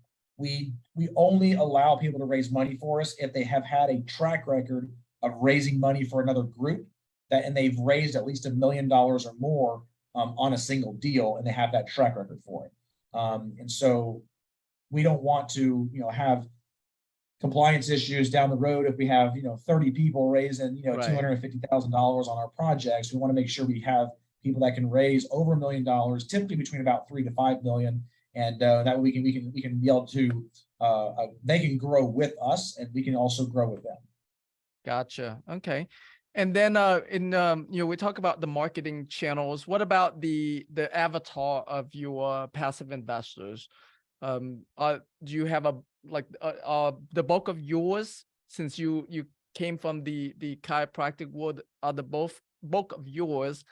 only allow people to raise money for us if they have had a track record of raising money for another group and they've raised at least $1 million or more on a single deal, and they have that track record for it. And so we don't want to have compliance issues down the road if we have 30 people raising
Right.
$250,000 on our projects. We want to make sure we have people that can raise over $1 million, typically between about 3 to 5 million, and that way we can be able to they can grow with us and we can also grow with them. Gotcha.
Okay. And then we talk about the marketing channels. What about the avatar of your passive investors? Do you have the bulk of yours, since you came from the chiropractic world, are the bulk of yours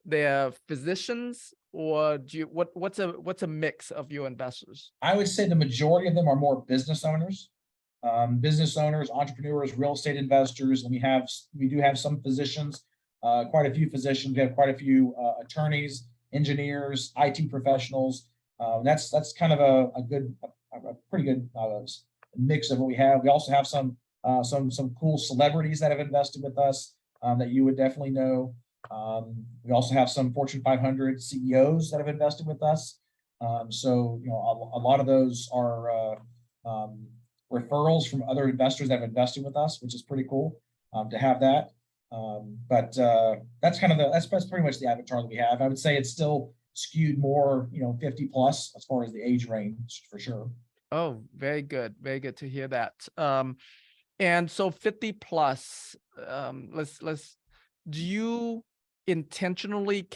they're physicians, or what's a mix of your investors?
I would say the majority of them are more business owners, entrepreneurs, real estate investors, and we do have some physicians, quite a few physicians. We have quite a few attorneys, engineers, IT professionals. That's kind of a pretty good mix of what we have. We also have some cool celebrities that have invested with us that you would definitely know. We also have some Fortune 500 CEOs that have invested with us. So a lot of those are referrals from other investors that have invested with us, which is pretty cool to have that. But that's pretty much the avatar that we have. I would say it's still skewed more 50 plus as far as the age range, for sure.
Oh, very good to hear that. And so 50 plus, do you intentionally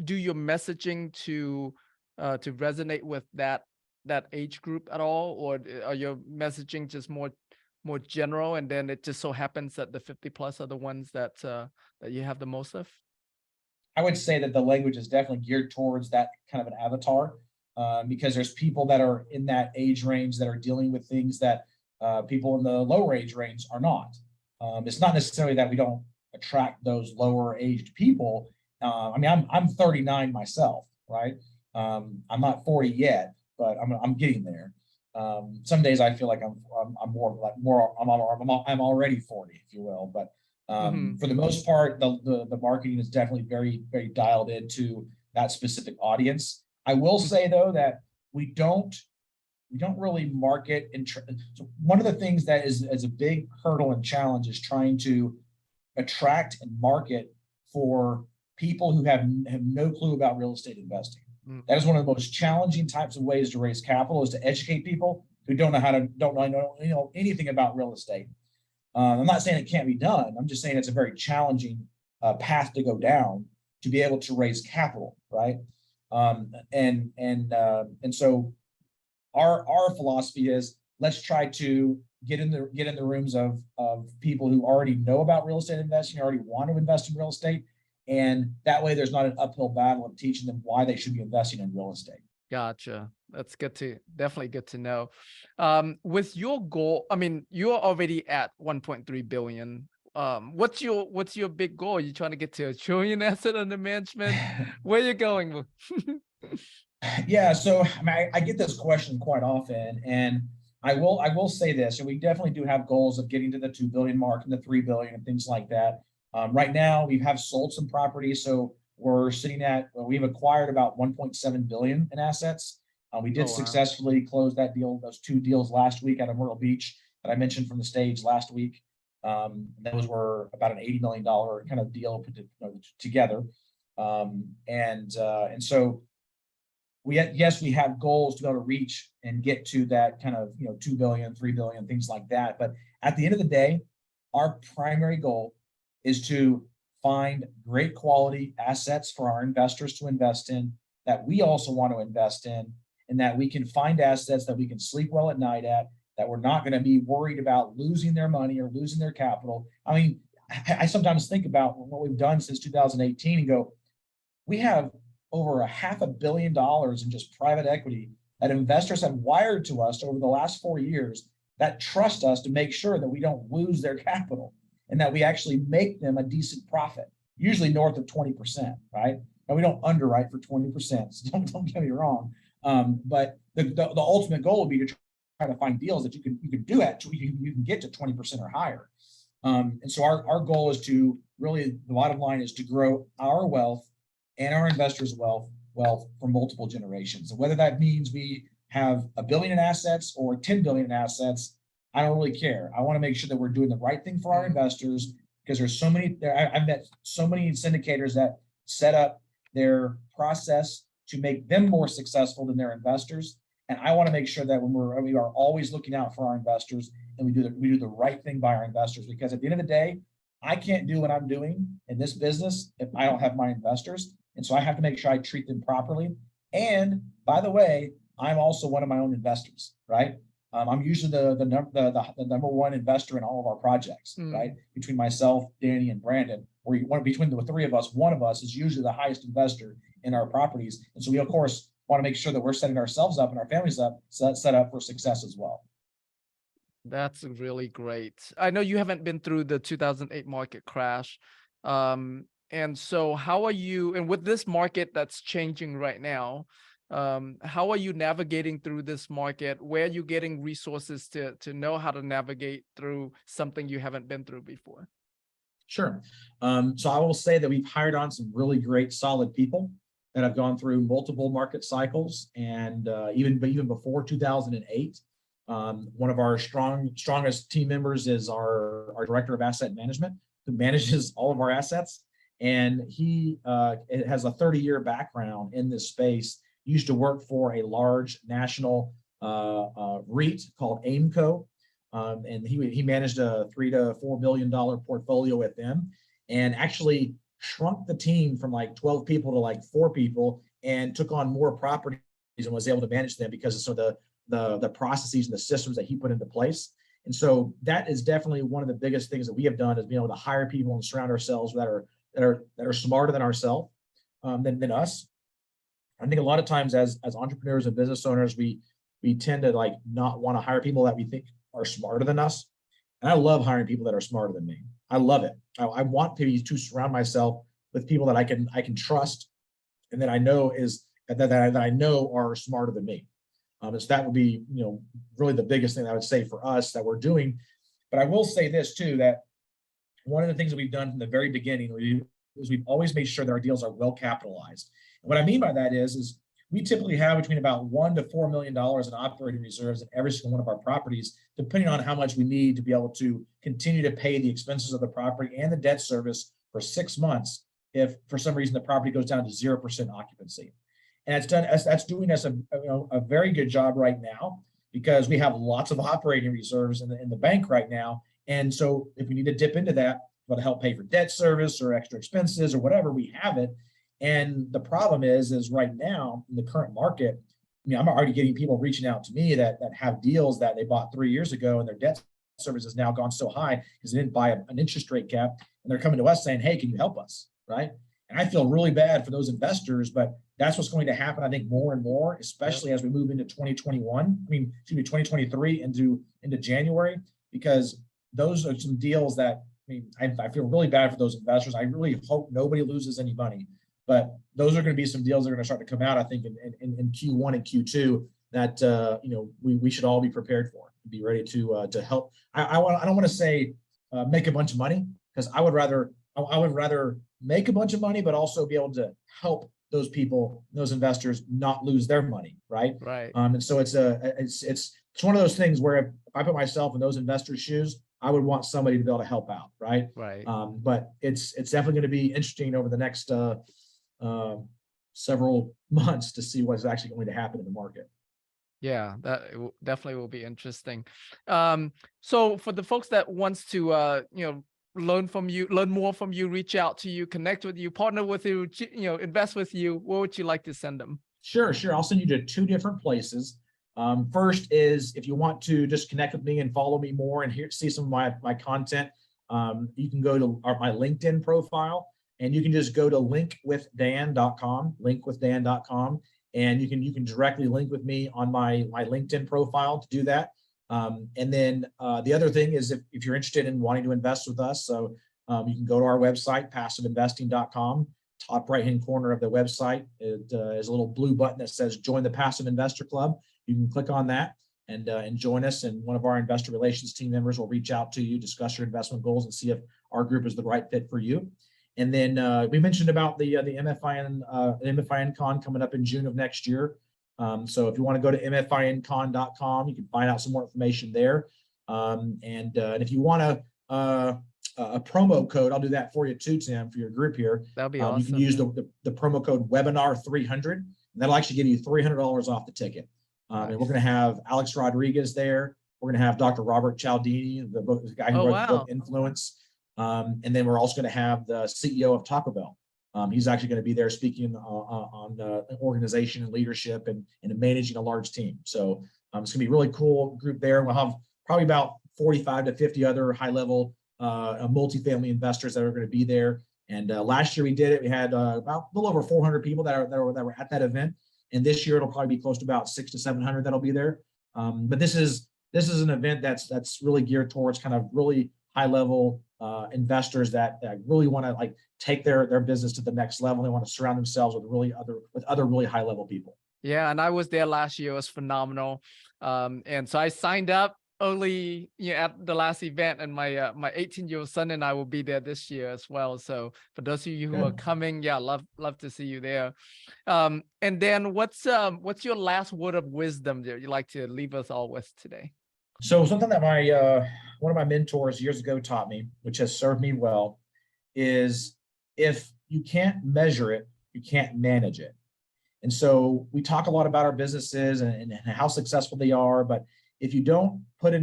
do your messaging to resonate with that age group at all, or are your messaging just more general, and then it just so happens that the 50 plus are the ones that you have the most of?
I would say that the language is definitely geared towards that kind of an avatar, because there's people that are in that age range that are dealing with things that people in the lower age range are not. It's not necessarily that we don't attract those lower aged people. I mean, I'm 39 myself, right? I'm not 40 yet, but I'm getting there. Some days I feel like I'm already 40, if you will. But for the most part, the marketing is definitely very, very dialed into that specific audience. I will say though that we don't really market. So one of the things that is a big hurdle and challenge is trying to attract and market for people who have no clue about real estate investing.
Mm.
That is one of the most challenging types of ways to raise capital, is to educate people who don't know anything about real estate. I'm not saying it can't be done. I'm just saying it's a very challenging path to go down to be able to raise capital, right? And so our philosophy is, let's try to get in the rooms of people who already know about real estate investing, already want to invest in real estate, and that way there's not an uphill battle of teaching them why they should be investing in real estate.
Gotcha. That's definitely good to know. With your goal, I mean, you're already at 1.3 billion. What's your big goal? Are you trying to get to $1 trillion asset under management? Where you going with?
Yeah, so I mean, I get this question quite often, and I will say this, and we definitely do have goals of getting to the 2 billion mark and the 3 billion and things like that. Right now, we have sold some properties, so we've acquired about 1.7 billion in assets. We did successfully close those 2 deals last week out of Myrtle Beach that I mentioned from the stage last week. Those were about an $80 million kind of deal put together. And so we have goals to be able to reach and get to that kind of 2 billion, 3 billion, things like that. But at the end of the day, our primary goal is to find great quality assets for our investors to invest in, that we also want to invest in, and that we can find assets that we can sleep well at night at, that we're not going to be worried about losing their money or losing their capital. I mean, I sometimes think about what we've done since 2018 and go, we have over $500 million in just private equity that investors have wired to us over the last 4 years that trust us to make sure that we don't lose their capital and that we actually make them a decent profit, usually north of 20%, right? And we don't underwrite for 20%, so don't get me wrong. But the ultimate goal would be to try to find deals that you can do you can get to 20% or higher. And so our goal is to really, the bottom line is to grow our wealth and our investors' wealth for multiple generations. And whether that means we have $1 billion in assets or 10 billion in assets, I don't really care. I want to make sure that we're doing the right thing for our investors, because there's so many. I've met so many syndicators that set up their process to make them more successful than their investors. And I want to make sure that we are always looking out for our investors, and we do the right thing by our investors, because at the end of the day, I can't do what I'm doing in this business if I don't have my investors. And so I have to make sure I treat them properly. And by the way, I'm also one of my own investors, right? I'm usually the number one investor in all of our projects, right? Between myself, Danny, and Brandon, between the three of us, one of us is usually the highest investor in our properties. And so we, of course, want to make sure that we're setting ourselves up and our families up, set up for success as well.
That's really great. I know you haven't been through the 2008 market crash. And so how are you, and with this market that's changing right now, how are you navigating through this market? Where are you getting resources to know how to navigate through something you haven't been through before?
Sure. So I will say that we've hired on some really great, solid people that have gone through multiple market cycles, and even before 2008. One of our strongest team members is our director of asset management, who manages all of our assets. And he has a 30-year background in this space. He used to work for a large national REIT called Aimco. And he managed a $3 to $4 billion portfolio with them, and actually shrunk the team from like 12 people to like 4 people, and took on more properties and was able to manage them because of some of the processes and the systems that he put into place. And so that is definitely one of the biggest things that we have done, is being able to hire people and surround ourselves that are smarter than ourselves, than us. I think a lot of times as entrepreneurs and business owners, we tend to like not want to hire people that we think are smarter than us. And I love hiring people that are smarter than me. I love it. I want to surround myself with people that I can trust, and that I know that I know are smarter than me. So that would be, really the biggest thing I would say for us that we're doing. But I will say this too, that one of the things that we've done from the very beginning is we've always made sure that our deals are well capitalized. And what I mean by that is we typically have between about $1 to $4 million in operating reserves in every single one of our properties, depending on how much we need to be able to continue to pay the expenses of the property and the debt service for 6 months if for some reason the property goes down to 0% occupancy. And that's doing us a very good job right now because we have lots of operating reserves in the bank right now. And so if we need to dip into that, to help pay for debt service or extra expenses or whatever, we have it. And the problem is right now in the current market, I mean, I'm already getting people reaching out to me that have deals that they bought 3 years ago and their debt service has now gone so high because they didn't buy an interest rate cap. And they're coming to us saying, hey, can you help us? Right. And I feel really bad for those investors, but that's what's going to happen, I think, more and more, especially as we move into 2023 into January, because those are some deals that, I feel really bad for those investors. I really hope nobody loses any money, but those are going to be some deals that are going to start to come out, I think, in Q1 and Q2 that, we should all be prepared for, be ready to help. I don't want to say make a bunch of money, because I would rather make a bunch of money, but also be able to help those people, those investors, not lose their money, right?
Right.
And so it's one of those things where if I put myself in those investors' shoes, I would want somebody to be able to help out, right?
Right.
But it's definitely going to be interesting over the next several months to see what's actually going to happen in the market.
Yeah, that definitely will be interesting. So for the folks that wants to learn more from you, reach out to you, connect with you, partner with you, invest with you, what would you like to send them?
Sure. I'll send you to 2 different places. First is if you want to just connect with me and follow me more and see some of my content, you can go to my LinkedIn profile, and you can just go to linkwithdan.com, and you can directly link with me on my LinkedIn profile to do that. And then the other thing is if you're interested in wanting to invest with us, so you can go to our website, passiveinvesting.com. Top right-hand corner of the website, it is a little blue button that says Join the Passive Investor Club. You can click on that and join us, and one of our investor relations team members will reach out to you, discuss your investment goals, and see if our group is the right fit for you. And then we mentioned about the MFIN Con coming up in June of next year. So if you want to go to mfincon.com, you can find out some more information there. And if you want a promo code, I'll do that for you too, Tim, for your group here.
That'll be awesome.
You can use the promo code webinar300, and that'll actually give you $300 off the ticket.
Nice.
And we're going to have Alex Rodriguez there. We're going to have Dr. Robert Cialdini, the guy who wrote the book Influence. And then we're also going to have the CEO of Taco Bell. He's actually going to be there speaking on organization and leadership and managing a large team. So it's going to be a really cool group there. We'll have probably about 45 to 50 other high-level multifamily investors that are going to be there. And last year we did it. We had about a little over 400 people that were at that event. And this year it'll probably be close to about 600 to 700 that'll be there. But this is an event that's really geared towards kind of really high-level investors that really want to take their business to the next level. They want to surround themselves with other really high-level people.
Yeah, and I was there last year. It was phenomenal. And so I signed up early at the last event, and my 18-year-old son and I will be there this year as well. So for those of you who are coming, love to see you there. And then what's your last word of wisdom that you'd like to leave us all with today?
So something that one of my mentors years ago taught me, which has served me well, is if you can't measure it, you can't manage it. And so we talk a lot about our businesses and how successful they are, but if you don't put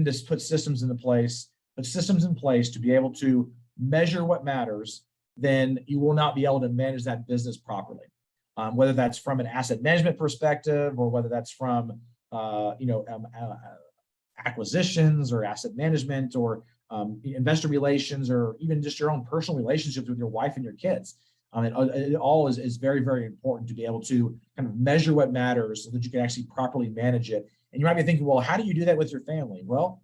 systems in place to be able to measure what matters, then you will not be able to manage that business properly. Whether that's from an asset management perspective, or whether that's from acquisitions or asset management, or investor relations, or even just your own personal relationships with your wife and your kids. It all is very, very important to be able to kind of measure what matters so that you can actually properly manage it. And you might be thinking, well, how do you do that with your family? Well,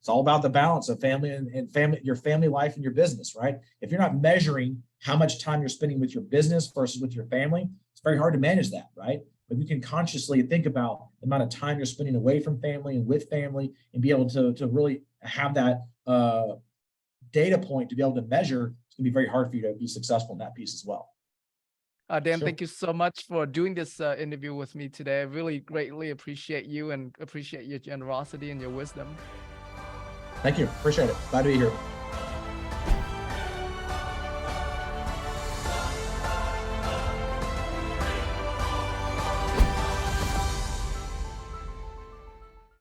it's all about the balance of family and your family life and your business, right? If you're not measuring how much time you're spending with your business versus with your family, it's very hard to manage that, right? But you can consciously think about the amount of time you're spending away from family and with family, and be able to really have that data point to be able to measure. It's going to be very hard for you to be successful in that piece as well.
Dan,
Sure.
Thank you so much for doing this interview with me today. I really greatly appreciate you and appreciate your generosity and your wisdom.
Thank you. Appreciate it. Glad to be here.